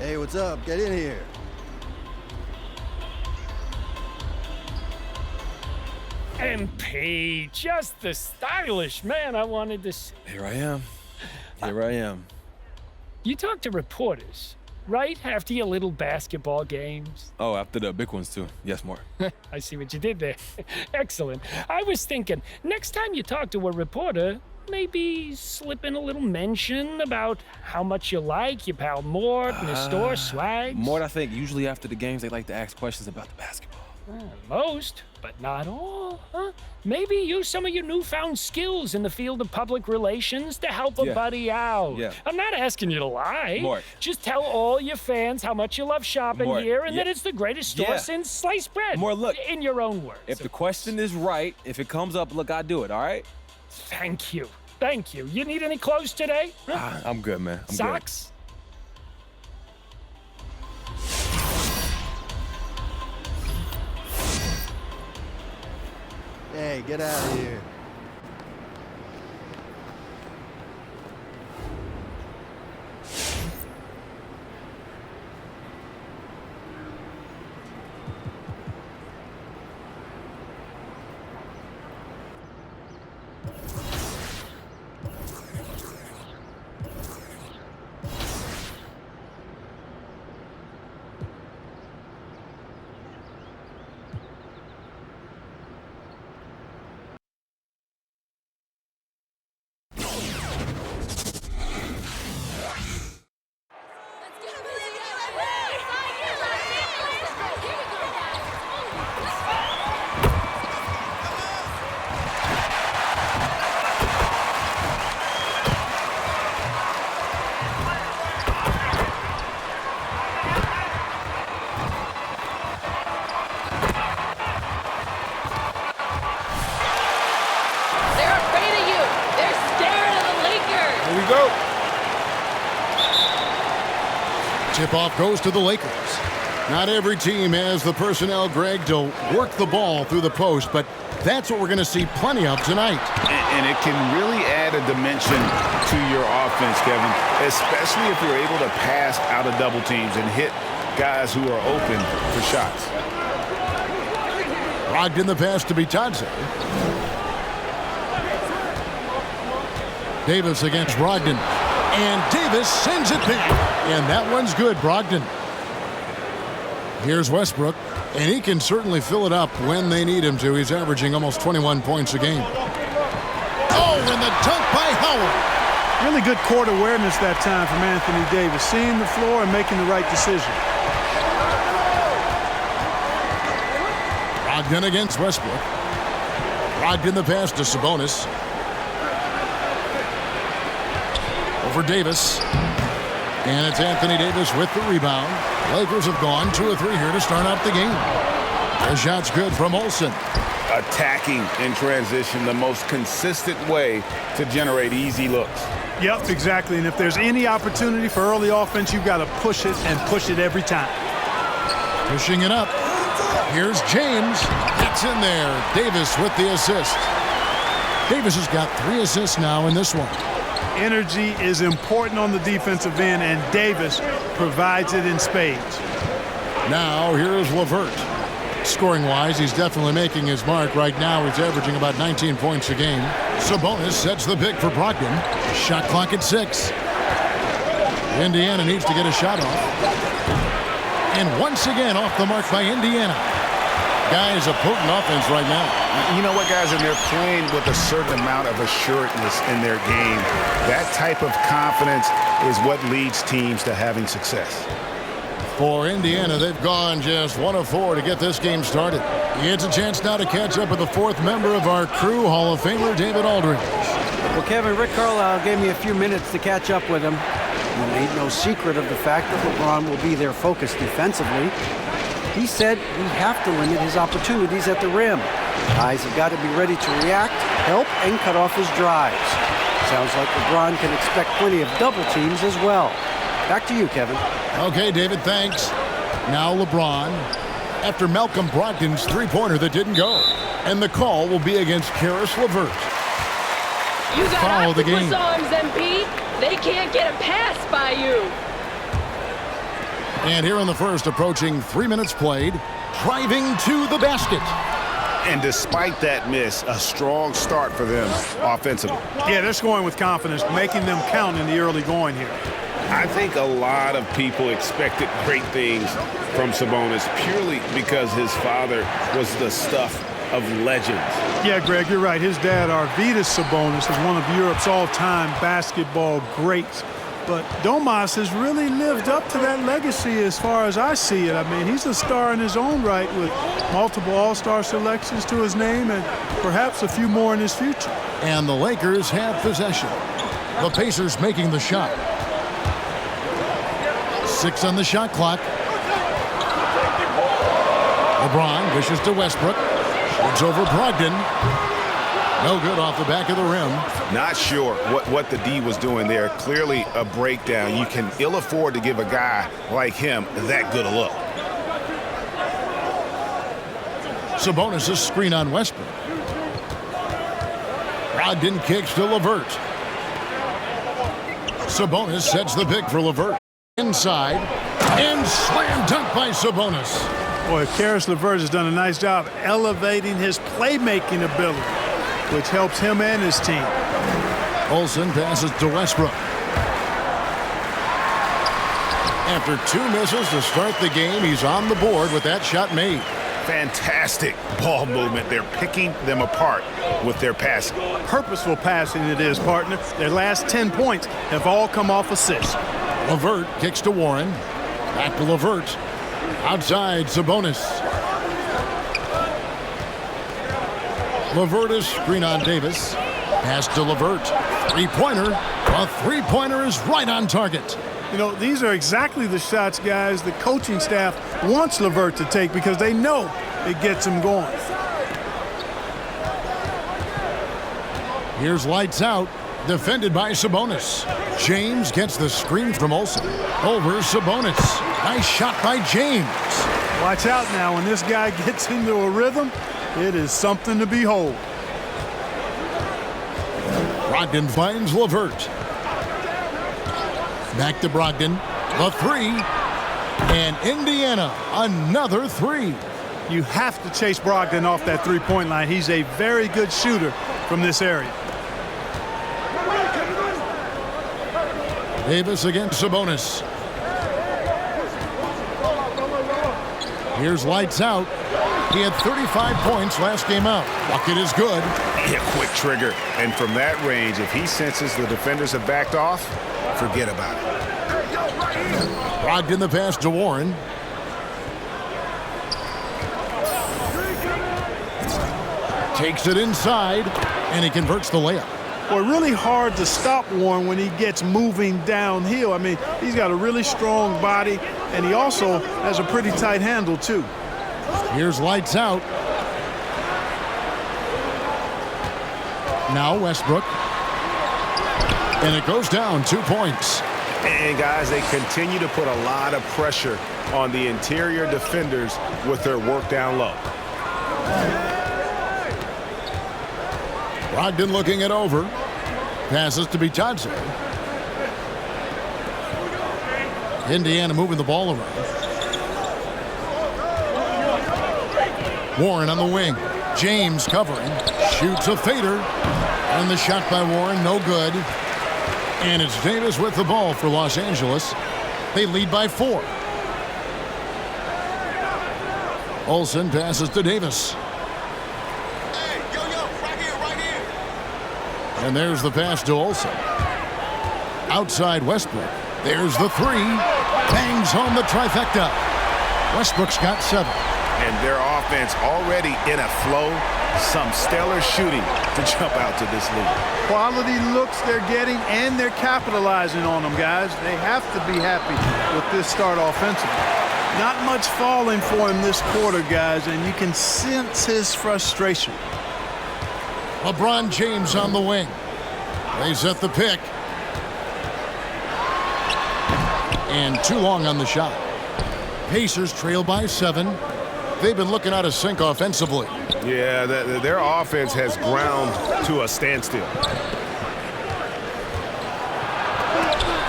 Hey, what's up? Get in here. MP, just the stylish man I wanted to see. Here I am. Here I am. You talk to reporters, right? After your little basketball games. Oh, after the big ones, too. Yes, more. I see what you did there. Excellent. I was thinking, next time you talk to a reporter, maybe slip in a little mention about how much you like your pal Mort and his store swags. Mort, I think, usually after the games, they like to ask questions about the basketball. Most, but not all, huh? Maybe use some of your newfound skills in the field of public relations to help a buddy out. Yeah. I'm not asking you to lie. Mort. Just tell all your fans how much you love shopping Mort, here and yeah. that it's the greatest store Yeah. since sliced bread. Mort, look. In your own words. If the question is right, if it comes up, look, I do it, all right? Thank you. Thank you. You need any clothes today? Huh? I'm good, man. I'm Socks? Hey, get out of here. They're afraid of you. They're scared of the Lakers. Here we go. Tip-off goes to the Lakers. Not every team has the personnel, Greg, to work the ball through the post, but that's what we're going to see plenty of tonight. And it can really add a dimension to your offense, Kevin, especially if you're able to pass out of double teams and hit guys who are open for shots. Brogdon the pass to Bitadze. Davis against Brogdon. And Davis sends it big. And that one's good, Brogdon. Here's Westbrook. And he can certainly fill it up when they need him to. He's averaging almost 21 points a game. Oh, and the dunk by Howard. Really good court awareness that time from Anthony Davis, seeing the floor and making the right decision. Brogdon against Westbrook. Brogdon the pass to Sabonis. Over Davis. And it's Anthony Davis with the rebound. Lakers have gone 2 of 3 here to start out the game. The shot's good from Olsen. Attacking in transition, the most consistent way to generate easy looks. Yep, exactly. And if there's any opportunity for early offense, you've got to push it and push it every time. Pushing it up. Here's James. It's in there. Davis with the assist. Davis has got 3 assists now in this one. Energy is important on the defensive end, and Davis provides it in spades. Now here's LeVert. Scoring-wise, he's definitely making his mark. Right now, he's averaging about 19 points a game. Sabonis sets the pick for Brogdon. Shot clock at 6. Indiana needs to get a shot off. And once again, off the mark by Indiana. Guys, a potent offense right now. You know what, guys? And they're playing with a certain amount of assuredness in their game. That type of confidence is what leads teams to having success. For Indiana, they've gone just 1 of 4 to get this game started. It's a chance now to catch up with the 4th member of our crew, Hall of Famer David Aldridge. Well, Kevin, Rick Carlisle gave me a few minutes to catch up with him. He made no secret of the fact that LeBron will be their focus defensively. He said we have to limit his opportunities at the rim. Guys have got to be ready to react, help, and cut off his drives. Sounds like LeBron can expect plenty of double teams as well. Back to you, Kevin. Okay, David, thanks. Now LeBron, after Malcolm Brogdon's three-pointer that didn't go. And the call will be against Karis LeVert. You got Follow the octopus game. arms, MP. They can't get a pass by you. And here in the first, approaching 3 minutes played, driving to the basket. And despite that miss, a strong start for them offensively. Yeah, they're scoring with confidence, making them count in the early going here. I think a lot of people expected great things from Sabonis purely because his father was the stuff of legends. Yeah, Greg, you're right. His dad, Arvydas Sabonis, is one of Europe's all-time basketball greats. But Domas has really lived up to that legacy as far as I see it. I mean, he's a star in his own right with multiple all-star selections to his name and perhaps a few more in his future. And the Lakers have possession. The Pacers making the shot. 6 on the shot clock. LeBron dishes to Westbrook. Shoots over Brogdon. No good off the back of the rim. Not sure what the D was doing there. Clearly a breakdown. You can ill afford to give a guy like him that good a look. Sabonis' screen on Westbrook. Brogdon kicks to LeVert. Sabonis sets the pick for LeVert. Inside. And slam dunk by Sabonis. Boy, Karis LeVert has done a nice job elevating his playmaking ability, which helps him and his team. Olsen passes to Westbrook. After 2 misses to start the game, he's on the board with that shot made. Fantastic ball movement. They're picking them apart with their passing. Purposeful passing it is, partner. Their last 10 points have all come off assists. LeVert kicks to Warren. Back to LeVert. Outside, Sabonis. LeVert is screen on Davis. Pass to LeVert. Three-pointer. A three-pointer is right on target. You know, these are exactly the shots, guys, the coaching staff wants LeVert to take because they know it gets him going. Here's lights out. Defended by Sabonis. James gets the screen from Olsen. Over Sabonis. Nice shot by James. Watch out now. When this guy gets into a rhythm, it is something to behold. Brogdon finds LeVert. Back to Brogdon. The three. And Indiana, another three. You have to chase Brogdon off that three-point line. He's a very good shooter from this area. Davis against Sabonis. Here's lights out. He had 35 points last game out. Bucket is good. A quick trigger. And from that range, if he senses the defenders have backed off, forget about it. Brogdon the pass to Warren. Takes it inside, and he converts the layup. Boy, really hard to stop Warren when he gets moving downhill. I mean, he's got a really strong body, and he also has a pretty tight handle, too. Here's lights out. Now Westbrook. And it goes down 2 points. And, guys, they continue to put a lot of pressure on the interior defenders with their work down low. Brogdon looking it over. Passes to Bitadze. Indiana moving the ball around. Warren on the wing. James covering. Shoots a fader. And the shot by Warren, no good. And it's Davis with the ball for Los Angeles. They lead by 4. Olsen passes to Davis. And there's the pass to Olsen. Outside Westbrook. There's the three. Bangs home the trifecta. Westbrook's got 7. And their offense already in a flow. Some stellar shooting to jump out to this lead. Quality looks they're getting, and they're capitalizing on them, guys. They have to be happy with this start offensively. Not much falling for him this quarter, guys, and you can sense his frustration. LeBron James on the wing. They set the pick. And too long on the shot. Pacers trail by 7. They've been looking out of sync offensively. Yeah, their offense has ground to a standstill.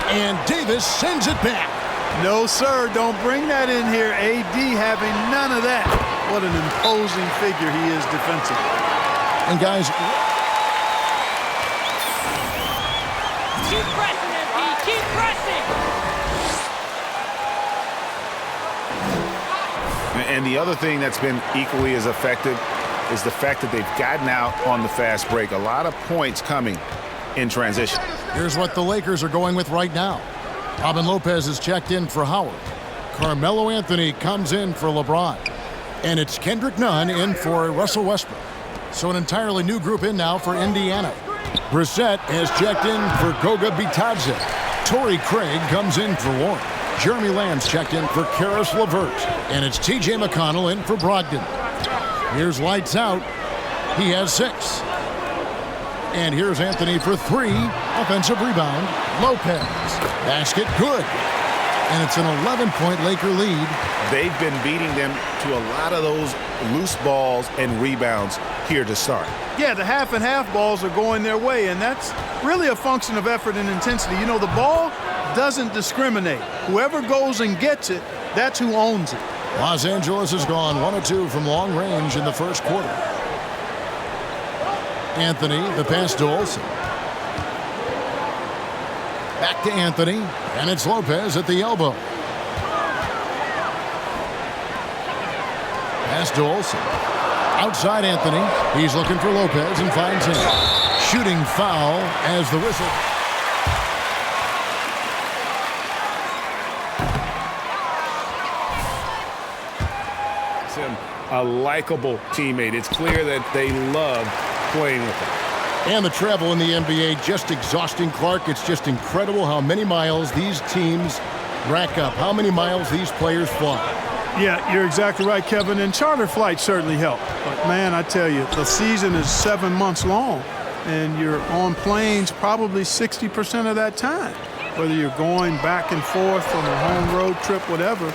And Davis sends it back. No, sir. Don't bring that in here. AD having none of that. What an imposing figure he is defensively. And guys, Keep pressing, MP. Keep pressing. And the other thing that's been equally as effective is the fact that they've gotten out on the fast break. A lot of points coming in transition. here's what the Lakers are going with right now. Robin Lopez is checked in for Howard. Carmelo Anthony comes in for LeBron. And it's Kendrick Nunn in for Russell Westbrook. So an entirely new group in now for Indiana. Brissett has checked in for Goga Bitadze. Torrey Craig comes in for Warren. Jeremy Lamb's checked in for Karis LeVert. And it's T.J. McConnell in for Brogdon. Here's lights out. He has 6. And here's Anthony for 3. Offensive rebound. Lopez. Basket good. And it's an 11-point Laker lead. They've been beating them to a lot of those loose balls and rebounds here to start. Yeah, the half and half balls are going their way, and that's really a function of effort and intensity. You know, the ball doesn't discriminate. Whoever goes and gets it, that's who owns it. Los Angeles has gone 1 of 2 from long range in the first quarter. Anthony, the pass to Olsen. Back to Anthony, and it's Lopez at the elbow. Pass to Olsen. Outside Anthony. He's looking for Lopez and finds him. Shooting foul as the whistle. A likable teammate. It's clear that they love playing with him. And the travel in the NBA just exhausting, Clark. It's just incredible how many miles these teams rack up, how many miles these players fly. Yeah, you're exactly right, Kevin. And charter flights certainly help. But, man, I tell you, the season is 7 months long, and you're on planes probably 60% of that time. Whether you're going back and forth on a home road trip, whatever,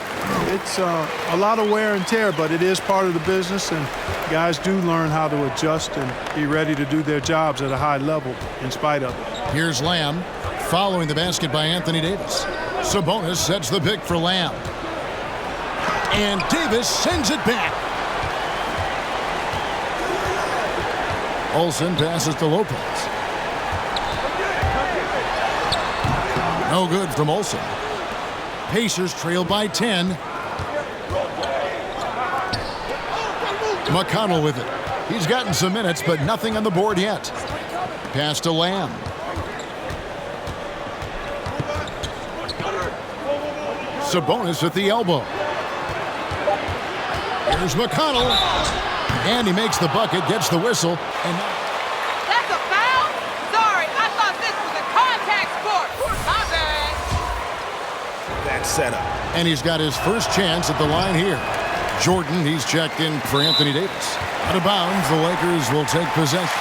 it's a lot of wear and tear, but it is part of the business, and guys do learn how to adjust and be ready to do their jobs at a high level in spite of it. Here's Lamb, following the basket by Anthony Davis. Sabonis sets the pick for Lamb. And Davis sends it back. Olsen passes to Lopez. No good from Olsen. Pacers trail by 10. McConnell with it. He's gotten some minutes, but nothing on the board yet. Pass to Lamb. Sabonis at the elbow. Here's McConnell. And he makes the bucket, gets the whistle. And That's a foul? Sorry, I thought this was a contact sport. My bad. That setup. And he's got his first chance at the line here. Jordan, he's checked in for Anthony Davis. Out of bounds, the Lakers will take possession.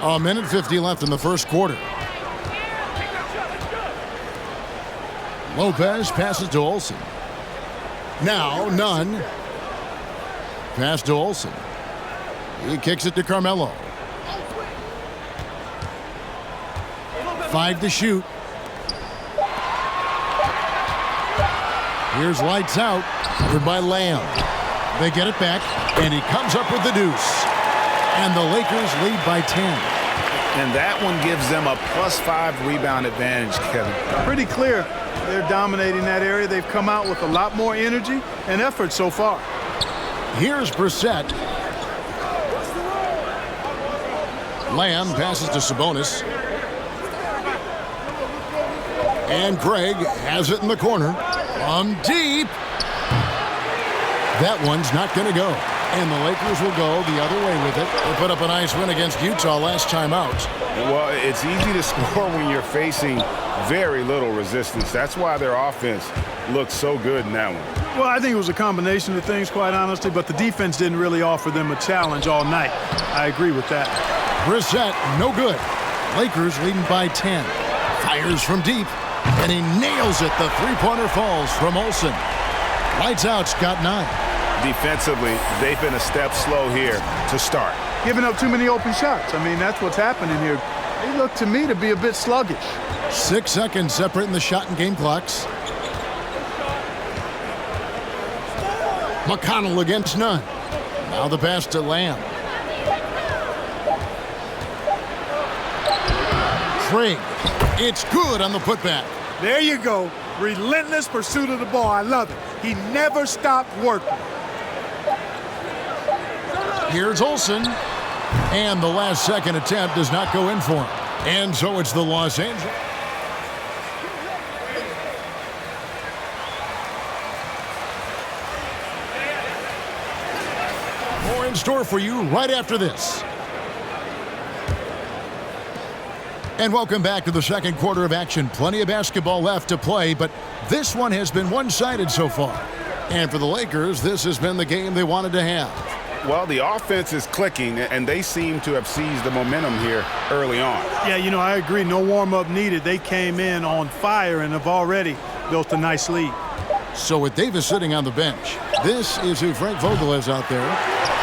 A minute 50 left in the first quarter. Lopez passes to Olsen. Now, Nunn. Pass to Olsen. He kicks it to Carmelo. 5 to shoot. Here's lights out. Covered by Lamb. They get it back, and he comes up with the deuce. And the Lakers lead by 10. And that one gives them a +5 rebound advantage, Kevin. Pretty clear they're dominating that area. They've come out with a lot more energy and effort so far. Here's Brissett. Lamb passes to Sabonis. And Craig has it in the corner. From deep. That one's not going to go. And the Lakers will go the other way with it. They put up a nice win against Utah last time out. Well, it's easy to score when you're facing very little resistance. That's why their offense looked so good in that one. Well, I think it was a combination of things, quite honestly, but the defense didn't really offer them a challenge all night. I agree with that. Brissett, no good. Lakers leading by 10. Fires from deep, and he nails it. The three-pointer falls from Olsen. Lights out, Scott 9. defensively, they've been a step slow here to start. Giving up too many open shots. I mean, that's what's happening here. They look to me to be a bit sluggish. 6 seconds separating the shot and game clocks. McConnell against Nunn. Now the pass to Lamb. Craig. It's good on the putback. There you go. Relentless pursuit of the ball. I love it. He never stopped working. Here's Olsen. And the last second attempt does not go in for him. And so it's the Los Angeles. More in store for you right after this. And welcome back to the second quarter of action. Plenty of basketball left to play, but this one has been one-sided so far. And for the Lakers, this has been the game they wanted to have. Well, the offense is clicking, and they seem to have seized the momentum here early on. Yeah, you know, I agree. No warm-up needed. They came in on fire and have already built a nice lead. So with Davis sitting on the bench, this is who Frank Vogel is out there.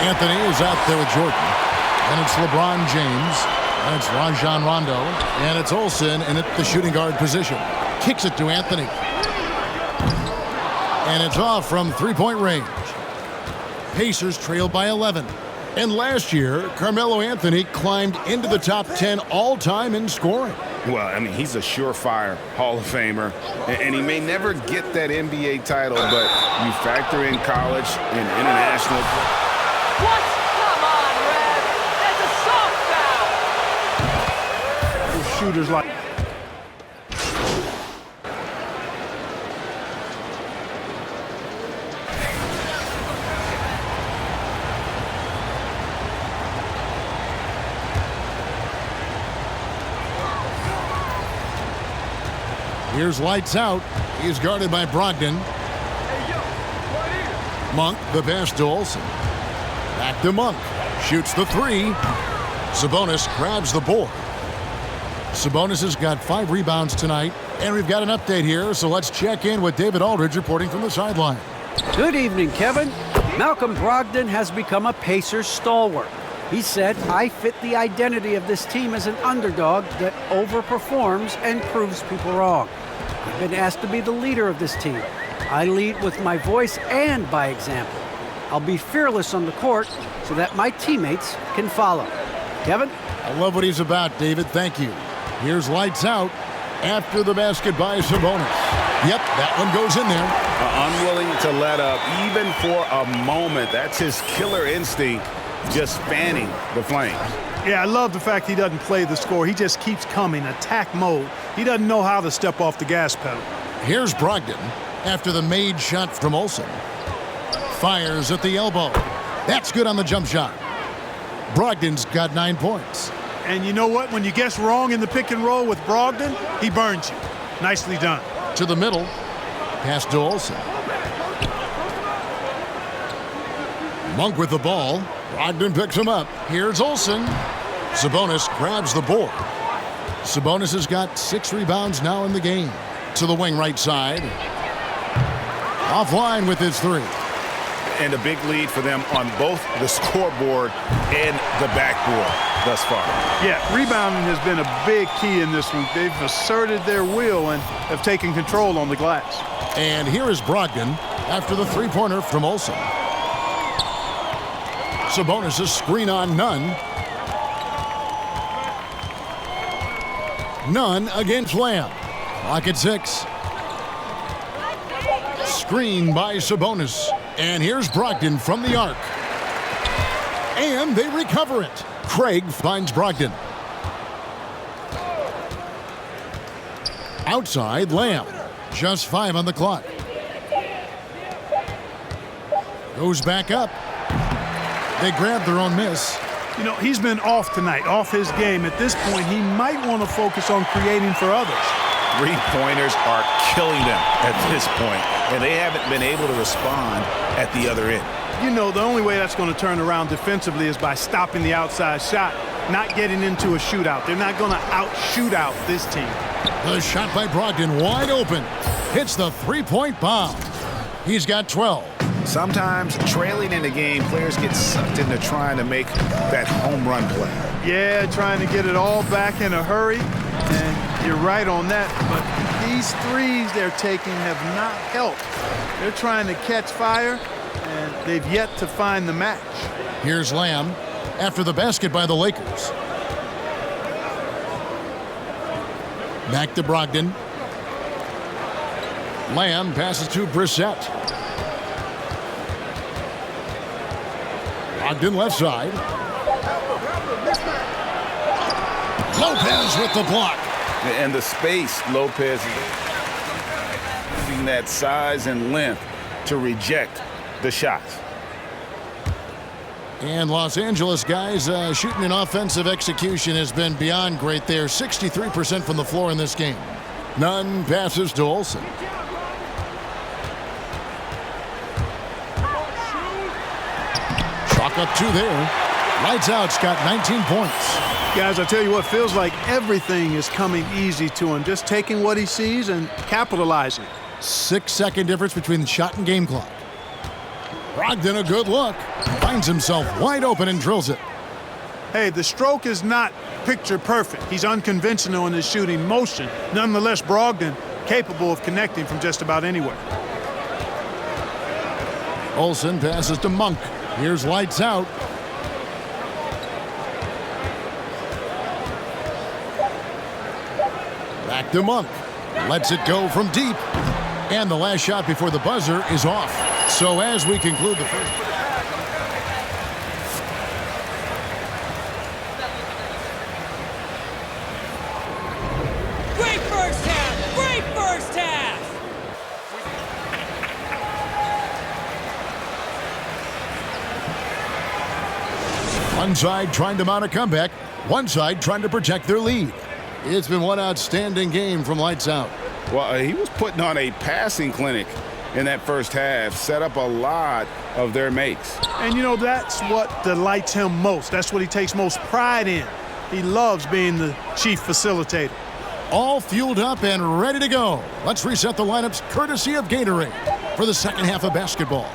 Anthony is out there with Jordan. And it's LeBron James. And it's Rajon Rondo. And it's Olsen in at the shooting guard position. Kicks it to Anthony. And it's off from three-point range. Pacers trail by 11. And last year, Carmelo Anthony climbed into the top 10 all-time in scoring. Well, I mean, he's a surefire Hall of Famer, and he may never get that NBA title, but you factor in college and international. What? Come on, Rev. That's a soft foul. Those shooters like... Here's lights out. He's guarded by Brogdon. Monk, the pass to Olsen. Back to Monk. Shoots the three. Sabonis grabs the board. Sabonis has got 5 rebounds tonight. And we've got an update here, so let's check in with David Aldridge reporting from the sideline. Good evening, Kevin. Malcolm Brogdon has become a Pacers stalwart. He said, I fit the identity of this team as an underdog that overperforms and proves people wrong. I've been asked to be the leader of this team. I lead with my voice and by example. I'll be fearless on the court so that my teammates can follow. Kevin? I love what he's about, David. Thank you. Here's lights out after the basket by Sabonis. Yep, that one goes in there. Unwilling to let up, even for a moment. That's his killer instinct, just fanning the flames. Yeah, I love the fact he doesn't play the score. He just keeps coming, attack mode. He doesn't know how to step off the gas pedal. Here's Brogdon after the made shot from Olsen. Fires at the elbow. That's good on the jump shot. Brogdon's got 9 points. And you know what? When you guess wrong in the pick and roll with Brogdon, he burns you. Nicely done. To the middle. Pass to Olsen. Monk with the ball. Brogdon picks him up. Here's Olsen. Sabonis grabs the board. Sabonis has got 6 rebounds now in the game. To the wing right side. Offline with his 3. And a big lead for them on both the scoreboard and the backboard thus far. Yeah, rebounding has been a big key in this one. They've asserted their will and have taken control on the glass. And here is Brogdon after the three-pointer from Olsen. Sabonis' screen on Nunn. Nunn against Lamb. Clock at 6. Screen by Sabonis. And here's Brogdon from the arc. And they recover it. Craig finds Brogdon. Outside, Lamb. Just 5 on the clock. Goes back up. They grab their own miss. You know, he's been off tonight, off his game. At this point, he might want to focus on creating for others. 3-pointers are killing them at this point, and they haven't been able to respond at the other end. You know, the only way that's going to turn around defensively is by stopping the outside shot, not getting into a shootout. They're not going to out-shoot out this team. The shot by Brogdon wide open. Hits the three-point bomb. He's got 12. Sometimes trailing in the game, players get sucked into trying to make that home run play. Yeah, trying to get it all back in a hurry. And you're right on that. But these threes they're taking have not helped. They're trying to catch fire, and they've yet to find the match. Here's Lamb after the basket by the Lakers. Back to Brogdon. Lamb passes to Brissett. Brogdon left side. Lopez with the block. And the space, Lopez using that size and length to reject the shots. And Los Angeles guys shooting an offensive execution has been beyond great there. 63% from the floor in this game. Nunn passes to Olsen. Chalk up two there. Lights out's got 19 points. Guys, I tell you what, feels like everything is coming easy to him. Just taking what he sees and capitalizing. 6-second difference between the shot and game clock. Brogdon a good look. Finds himself wide open and drills it. Hey, the stroke is not picture perfect. He's unconventional in his shooting motion. Nonetheless, Brogdon capable of connecting from just about anywhere. Olsen passes to Monk. Here's lights out. Back to Monk. Lets it go from deep. And the last shot before the buzzer is off. So as we conclude the first. Great first half! Great first half! One side trying to mount a comeback. One side trying to protect their lead. It's been one outstanding game from lights out. Well, he was putting on a passing clinic in that first half, set up a lot of their makes. And, you know, that's what delights him most. That's what he takes most pride in. He loves being the chief facilitator. All fueled up and ready to go. Let's reset the lineups courtesy of Gatorade for the second half of basketball.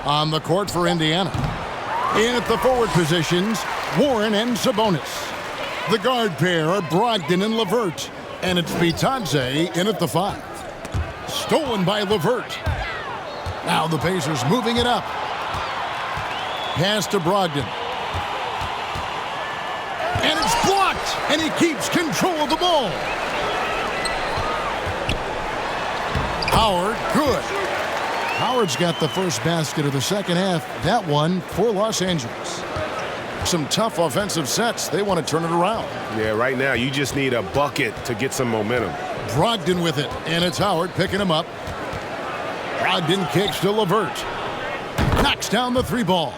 On the court for Indiana. In at the forward positions, Warren and Sabonis. The guard pair are Brogdon and LeVert. And it's Bitadze in at the 5. Stolen by LeVert. Now the Pacers moving it up. Pass to Brogdon. And it's blocked. And he keeps control of the ball. Howard, good. Howard's got the first basket of the second half. That one for Los Angeles. Some tough offensive sets. They want to turn it around. Yeah, right now you just need a bucket to get some momentum. Brogdon with it, and it's Howard picking him up. Brogdon kicks to LeVert. Knocks down the 3 ball.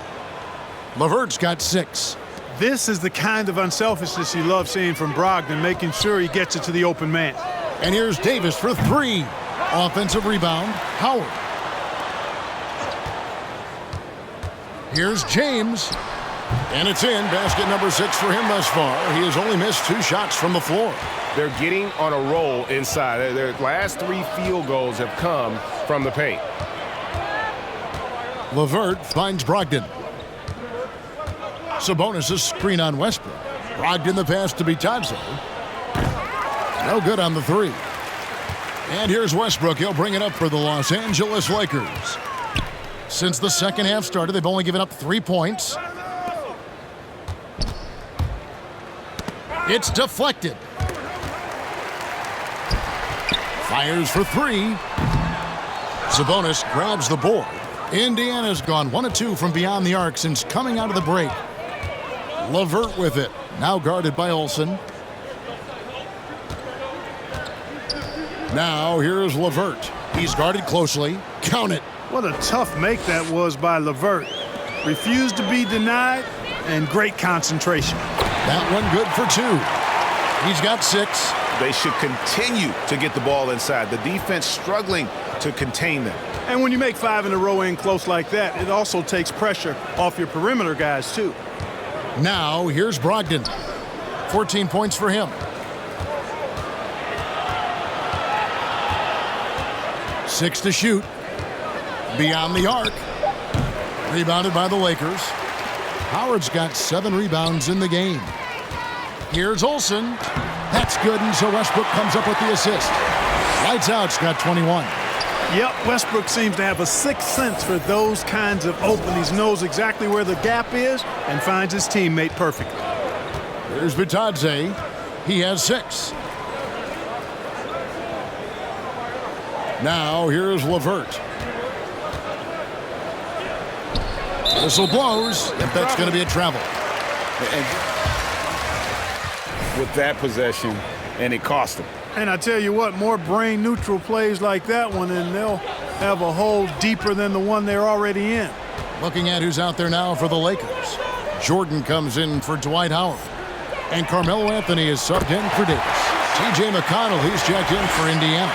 LeVert's got 6. This is the kind of unselfishness you love seeing from Brogdon, making sure he gets it to the open man. And here's Davis for 3. Offensive rebound, Howard. Here's James. And it's in. Basket number 6 for him thus far. He has only missed 2 shots from the floor. They're getting on a roll inside. Their last 3 field goals have come from the paint. LeVert finds Brogdon. Sabonis' screen on Westbrook. Brogdon the pass to Bitadze. No good on the 3. And here's Westbrook. He'll bring it up for the Los Angeles Lakers. Since the second half started, they've only given up 3 points. It's deflected. Fires for 3. Sabonis grabs the board. Indiana's gone 1 of 2 from beyond the arc since coming out of the break. LeVert with it. Now guarded by Olsen. Now here's LeVert. He's guarded closely. Count it. What a tough make that was by LeVert. Refused to be denied, and great concentration. That one good for 2. He's got 6. They should continue to get the ball inside. The defense struggling to contain them. And when you make 5 in a row in close like that, it also takes pressure off your perimeter guys, too. Now here's Brogdon. 14 points for him. 6 to shoot. Beyond the arc. Rebounded by the Lakers. Howard's got 7 rebounds in the game. Here's Olsen. That's good, and so Westbrook comes up with the assist. Lights out's got 21. Yep, Westbrook seems to have a sixth sense for those kinds of openings. Knows exactly where the gap is and finds his teammate perfectly. Here's Bitadze. He has 6. Now here's LeVert. Whistle blows. If that's going to be a travel. And with that possession, and it cost him. And I tell you what, more brain-neutral plays like that one, and they'll have a hole deeper than the one they're already in. Looking at who's out there now for the Lakers. Jordan comes in for Dwight Howard. And Carmelo Anthony is subbed in for Davis. T.J. McConnell, he's checked in for Indiana.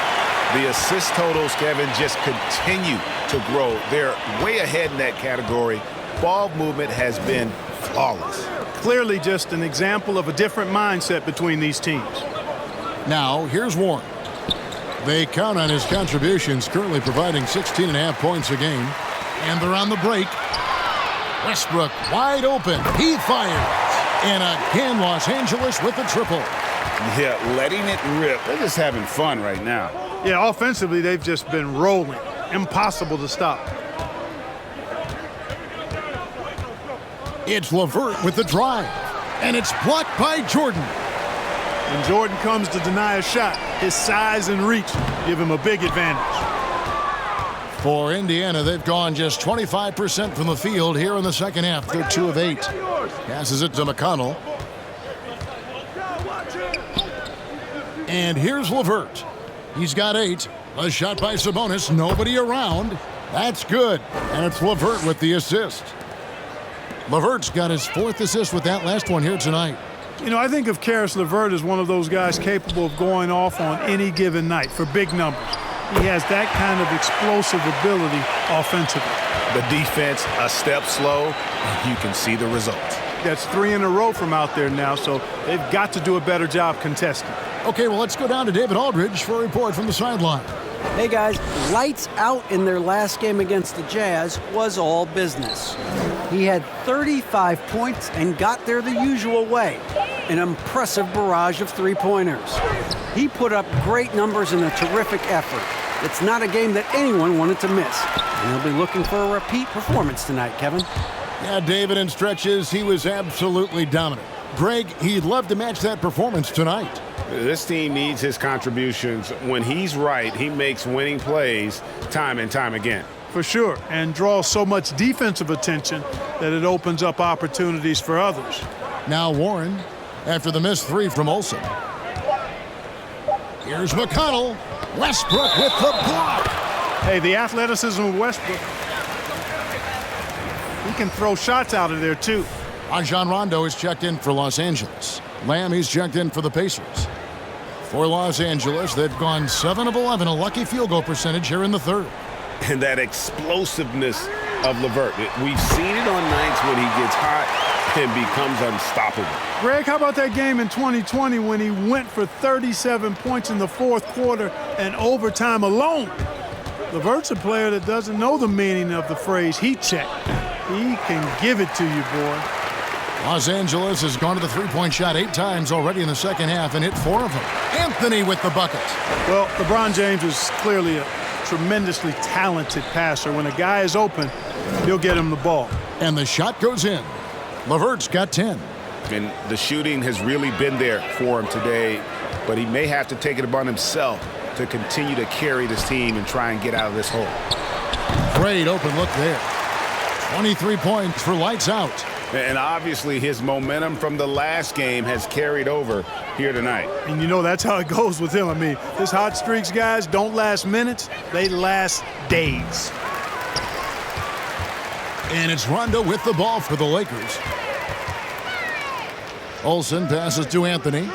The assist totals, Kevin, just continue to grow. They're way ahead in that category. Ball movement has been flawless. Clearly just an example of a different mindset between these teams. Now, here's Warren. They count on his contributions, currently providing 16.5 points a game. And they're on the break. Westbrook wide open. He fires. And again, Los Angeles with the triple. Yeah, letting it rip. They're just having fun right now. Yeah, offensively, they've just been rolling. Impossible to stop. It's LeVert with the drive. And it's blocked by Jordan. When Jordan comes to deny a shot, his size and reach give him a big advantage. For Indiana, they've gone just 25% from the field here in the second half. They're 2 of 8. Passes it to McConnell. And here's LeVert. He's got 8. A shot by Sabonis. Nobody around. That's good. And it's LeVert with the assist. LeVert's got his 4th assist with that last one here tonight. You know, I think of Karis LeVert as one of those guys capable of going off on any given night for big numbers. He has that kind of explosive ability offensively. The defense a step slow, and you can see the results. That's 3 in a row from out there now, so they've got to do a better job contesting. Okay, well, let's go down to David Aldridge for a report from the sideline. Hey guys, lights out in their last game against the Jazz was all business. He had 35 points and got there the usual way. An impressive barrage of 3-pointers. He put up great numbers in a terrific effort. It's not a game that anyone wanted to miss. And he'll be looking for a repeat performance tonight, Kevin. Yeah, David, in stretches, he was absolutely dominant. Greg, he'd love to match that performance tonight. This team needs his contributions. When he's right, he makes winning plays time and time again. For sure, and draws so much defensive attention that it opens up opportunities for others. Now Warren, after the missed 3 from Olsen. Here's McConnell. Westbrook with the block. Hey, the athleticism of Westbrook. He can throw shots out of there, too. Rajon Rondo is checked in for Los Angeles. Lamb, he's checked in for the Pacers. For Los Angeles, they've gone 7 of 11, a lucky field goal percentage here in the third. And that explosiveness of LeVert. We've seen it on nights when he gets hot and becomes unstoppable. Greg, how about that game in 2020 when he went for 37 points in the fourth quarter and overtime alone? LeVert's a player that doesn't know the meaning of the phrase heat check. He can give it to you, boy. Los Angeles has gone to the three-point shot 8 times already in the second half and hit 4 of them. Anthony with the bucket. Well, LeBron James is clearly a tremendously talented passer. When a guy is open, he'll get him the ball. And the shot goes in. LeVert's got 10. And the shooting has really been there for him today, but he may have to take it upon himself to continue to carry this team and try and get out of this hole. Great open look there. 23 points for lights out. And obviously his momentum from the last game has carried over here tonight. And you know that's how it goes with him. I mean, his hot streaks, guys, don't last minutes. They last days. And it's Rondo with the ball for the Lakers. Olsen passes to Anthony.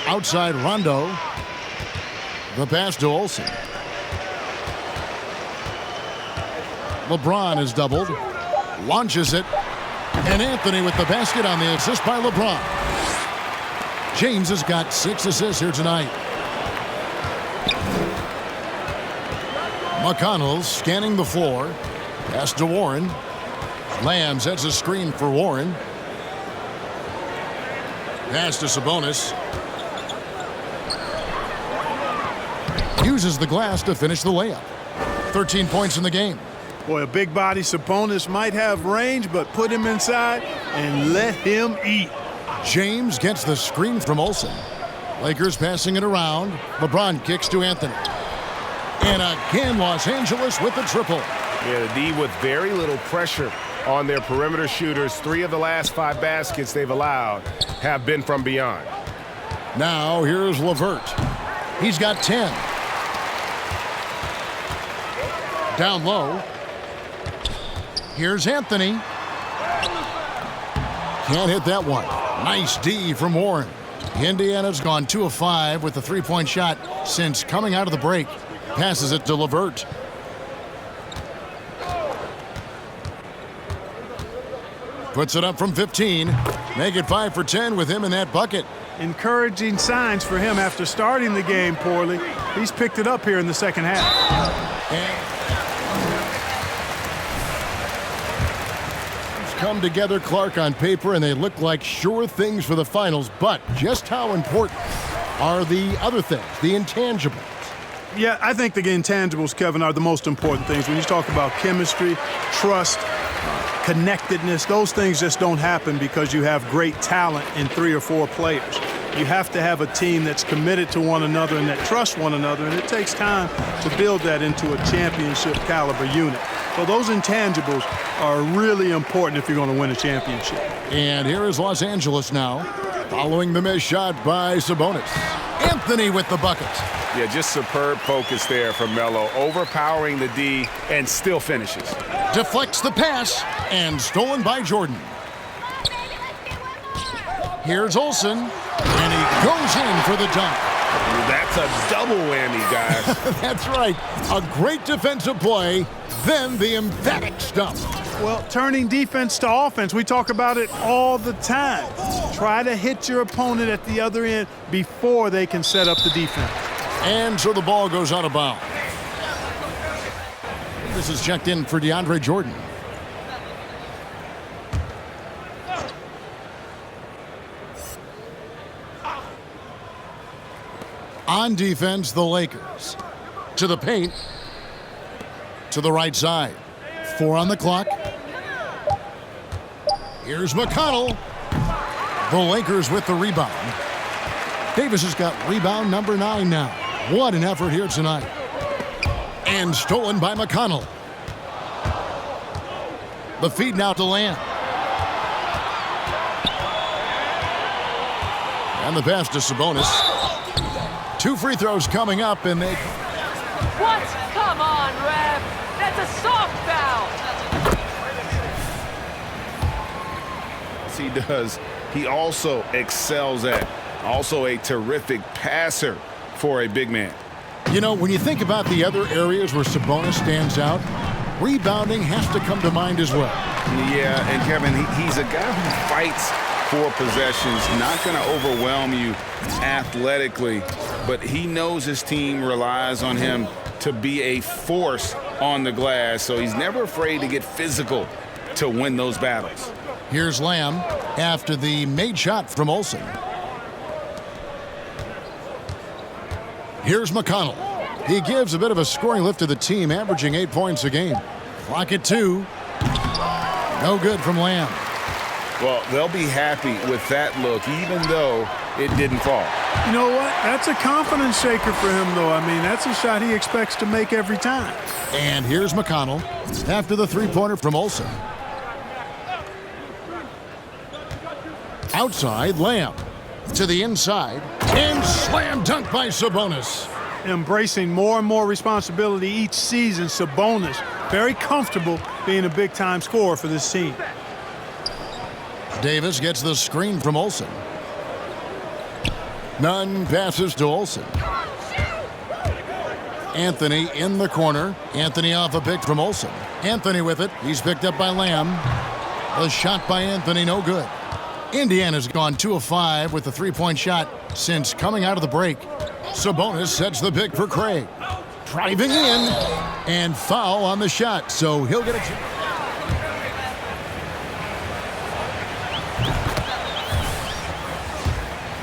Outside Rondo. The pass to Olsen. LeBron is doubled. Launches it. And Anthony with the basket on the assist by LeBron. James has got 6 assists here tonight. McConnell scanning the floor. Pass to Warren. Lamb sets a screen for Warren. Pass to Sabonis. Uses the glass to finish the layup. 13 points in the game. Boy, a big body Sabonis might have range, but put him inside and let him eat. James gets the screen from Olsen. Lakers passing it around. LeBron kicks to Anthony. And again, Los Angeles with the triple. Yeah, the D with very little pressure on their perimeter shooters. 3 of the last 5 baskets they've allowed have been from beyond. Now here's LeVert. He's got 10. Down low. Here's Anthony. Can't hit that one. Nice D from Warren. Indiana's gone 2 of 5 with the 3-point shot since coming out of the break. Passes it to LeVert. Puts it up from 15. Make it 5 for 10 with him in that bucket. Encouraging signs for him after starting the game poorly. He's picked it up here in the second half. Come together, Clark, on paper, and they look like sure things for the finals. But just how important are the other things, the intangibles? Yeah, I think the intangibles, Kevin, are the most important things. When you talk about chemistry, trust, connectedness, those things just don't happen because you have great talent in 3 or 4 players. You have to have a team that's committed to one another and that trusts one another, and it takes time to build that into a championship caliber unit. So those intangibles are really important if you're going to win a championship. And here is Los Angeles now, following the missed shot by Sabonis. Anthony with the bucket. Yeah, just superb focus there from Melo, overpowering the D and still finishes. Deflects the pass and stolen by Jordan. Here's Olsen, and he goes in for the dunk. That's a double whammy, guys. That's right. A great defensive play, then the emphatic stump. Well, turning defense to offense, we talk about it all the time. Try to hit your opponent at the other end before they can set up the defense. And so the ball goes out of bounds. This is checked in for DeAndre Jordan. On defense, the Lakers. To the paint. To the right side. 4 on the clock. Here's McConnell. The Lakers with the rebound. Davis has got rebound number 9 now. What an effort here tonight. And stolen by McConnell. The feed now to Lamb. And the pass to Sabonis. 2 free throws coming up, and they... What? Come on, ref. That's a soft foul. Yes, he does. He also excels at, also a terrific passer for a big man. You know, when you think about the other areas where Sabonis stands out, rebounding has to come to mind as well. Yeah, and Kevin, he's a guy who fights for possessions, not going to overwhelm you athletically, but he knows his team relies on him to be a force on the glass, so he's never afraid to get physical to win those battles. Here's Lamb after the made shot from Olsen. Here's McConnell. He gives a bit of a scoring lift to the team, averaging 8 points a game. Clock at 2. No good from Lamb. Well, they'll be happy with that look, even though it didn't fall. You know what? That's a confidence shaker for him, though. I mean, that's a shot he expects to make every time. And here's McConnell after the 3-pointer from Olsen. Outside, Lamb to the inside, and slam dunk by Sabonis. Embracing more and more responsibility each season, Sabonis very comfortable being a big-time scorer for this team. Davis gets the screen from Olsen. Nunn passes to Olsen. Anthony in the corner. Anthony off a pick from Olsen. Anthony with it. He's picked up by Lamb. The shot by Anthony, no good. Indiana's gone 2 of 5 with the 3-point shot since coming out of the break. Sabonis sets the pick for Craig. Driving in, and foul on the shot, so he'll get a chance.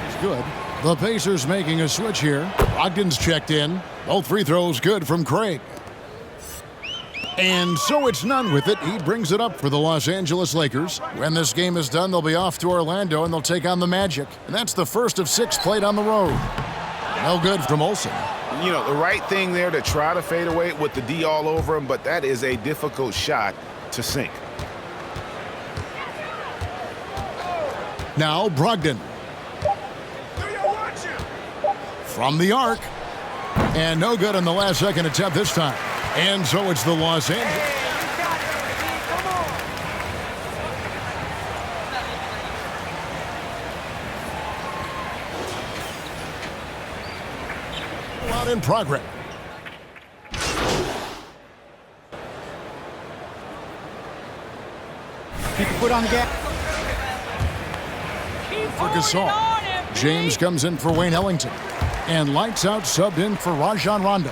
It's good. The Pacers making a switch here. Brogdon's checked in. Both free throws good from Craig. And so it's none with it. He brings it up for the Los Angeles Lakers. When this game is done, they'll be off to Orlando, and they'll take on the Magic. And that's the first of 6 played on the road. No good from Olsen. You know, the right thing there to try to fade away with the D all over him, but that is a difficult shot to sink. Now Brogdon. From the arc. And no good on the last second attempt this time. And so it's the Los Angeles. Out in progress. Keep the foot on the gas. For Gasol. James comes in for Wayne Ellington. And lights out subbed in for Rajon Rondo.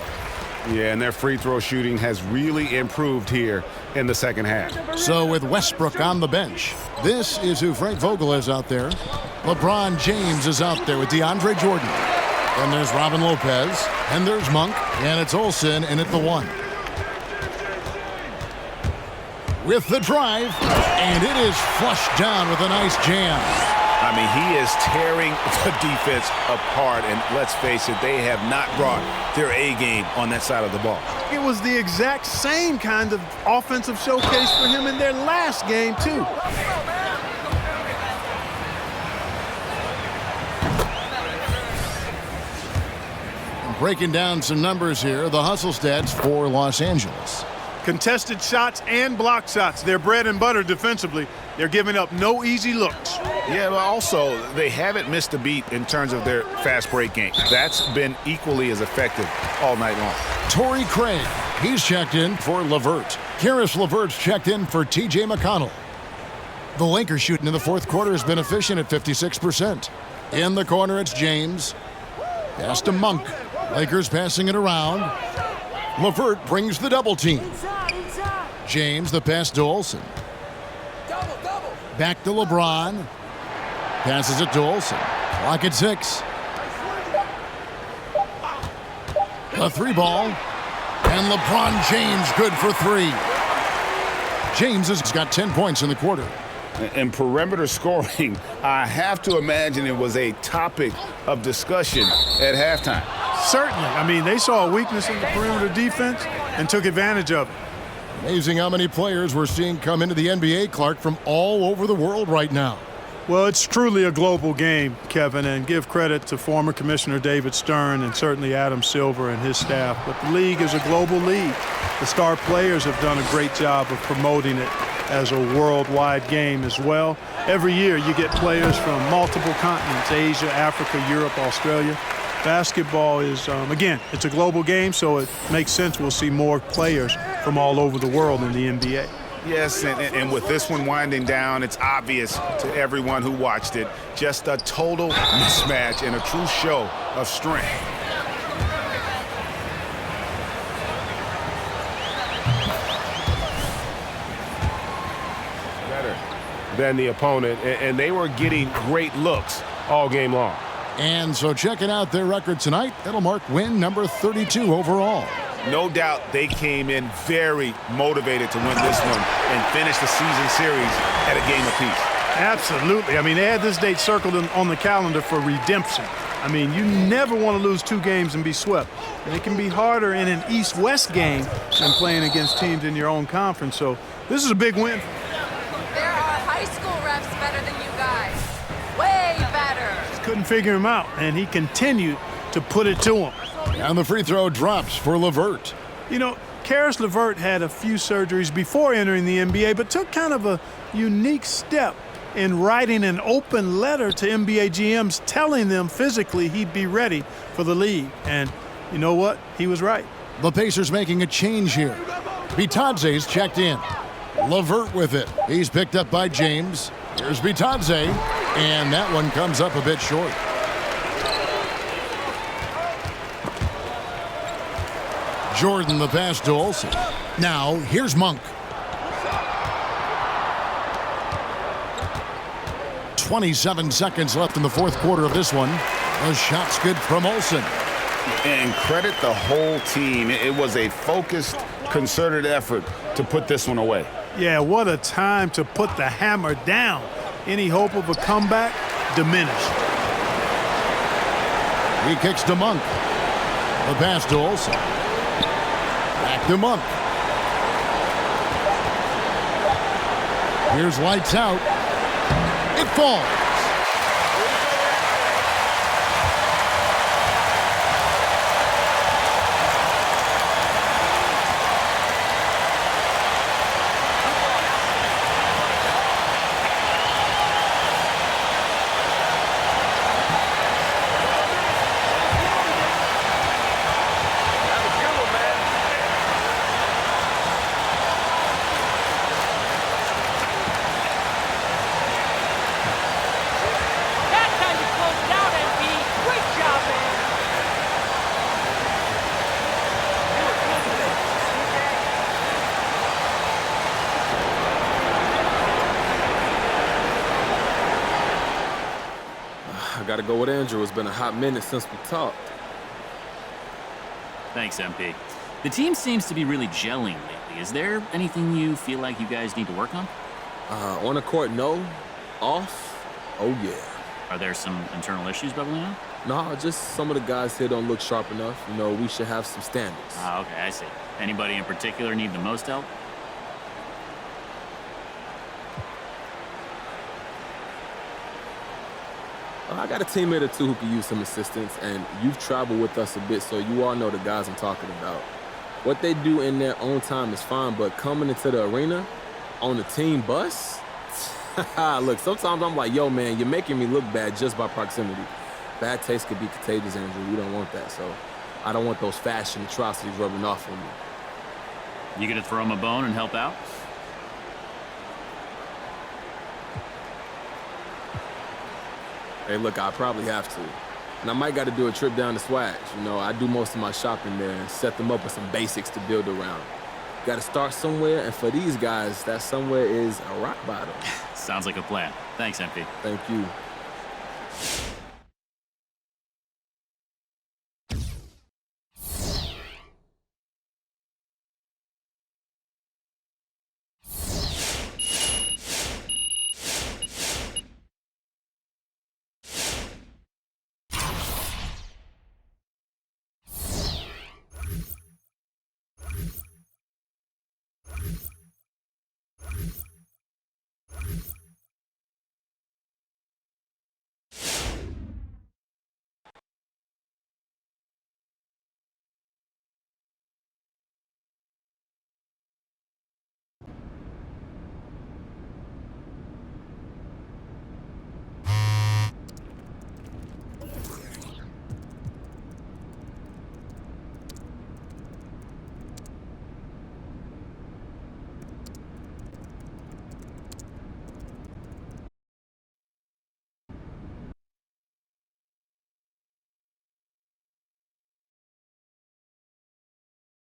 Yeah, and their free throw shooting has really improved here in the second half. So with Westbrook on the bench, this is who Frank Vogel is out there. LeBron James is out there with DeAndre Jordan. And there's Robin Lopez, and there's Monk, and it's Olsen in at the 1. With the drive, and it is flushed down with a nice jam. I mean, he is tearing the defense apart, and let's face it, they have not brought their A game on that side of the ball. It was the exact same kind of offensive showcase for him in their last game, too. Breaking down some numbers here, the hustle stats for Los Angeles. Contested shots and block shots. They're bread and butter defensively. They're giving up no easy looks. Yeah, but also, they haven't missed a beat in terms of their fast break game. That's been equally as effective all night long. Torrey Craig, he's checked in for LeVert. Karis LeVert's checked in for T.J. McConnell. The Lakers shooting in the fourth quarter has been efficient at 56%. In the corner, it's James. Pass to Monk. Lakers passing it around. LeVert brings the double team. James, the pass to Olsen. Back to LeBron. Passes it to Olsen. Clock at 6. A 3 ball. And LeBron James good for 3. James has got 10 points in the quarter. And perimeter scoring, I have to imagine it was a topic of discussion at halftime. Certainly. I mean, they saw a weakness in the perimeter defense and took advantage of it. Amazing how many players we're seeing come into the NBA, Clark, from all over the world right now. Well, it's truly a global game, Kevin, and give credit to former Commissioner David Stern and certainly Adam Silver and his staff. But the league is a global league. The star players have done a great job of promoting it as a worldwide game as well. Every year you get players from multiple continents, Asia, Africa, Europe, Australia. Basketball is, again, it's a global game, so it makes sense we'll see more players from all over the world in the NBA. Yes, and with this one winding down, it's obvious to everyone who watched it, just a total mismatch and a true show of strength. Better than the opponent, and they were getting great looks all game long. And so checking out their record tonight, it'll mark win number 32 overall. No doubt they came in very motivated to win this one and finish the season series at a game apiece. Absolutely. I mean, they had this date circled on the calendar for redemption. I mean, you never want to lose 2 games and be swept. And it can be harder in an East-West game than playing against teams in your own conference. So this is a big win. There are high school refs better than you guys. Way better. Just couldn't figure him out, and he continued to put it to him. And the free throw drops for LeVert. You know, Karis LeVert had a few surgeries before entering the NBA, but took kind of a unique step in writing an open letter to NBA GMs telling them physically he'd be ready for the league. And you know what? He was right. The Pacers making a change here. Bitadze's checked in. LeVert with it. He's picked up by James. Here's Bitadze. And that one comes up a bit short. Jordan the pass to Olsen. Now, here's Monk. 27 seconds left in the fourth quarter of this one. The shot's good from Olsen. And credit the whole team. It was a focused, concerted effort to put this one away. Yeah, what a time to put the hammer down. Any hope of a comeback diminished. He kicks to Monk. The pass to Olsen. Back to Monk. Here's lights out. It falls. That's how you close it out, MP. Great job, man. I got to go with Andrew. It's been a hot minute since we talked. Thanks, MP. The team seems to be really gelling lately. Is there anything you feel like you guys need to work on? On the court, no. Off, oh yeah. Are there some internal issues bubbling up? No, just some of the guys here don't look sharp enough. You know, we should have some standards. Ah, okay, I see. Anybody in particular need the most help? I got a teammate or two who can use some assistance, and you've traveled with us a bit, so you all know the guys I'm talking about. What they do in their own time is fine, but coming into the arena on the team bus? Look, sometimes I'm like, yo, man, you're making me look bad just by proximity. Bad taste could be contagious, Andrew. We don't want that, so I don't want those fashion atrocities rubbing off on me. You gonna throw him a bone and help out? Hey, look, I probably have to. And I might got to do a trip down to Swag. You know, I do most of my shopping there and set them up with some basics to build around. Got to start somewhere, and for these guys, that somewhere is a rock bottom. Sounds like a plan. Thanks, MP. Thank you.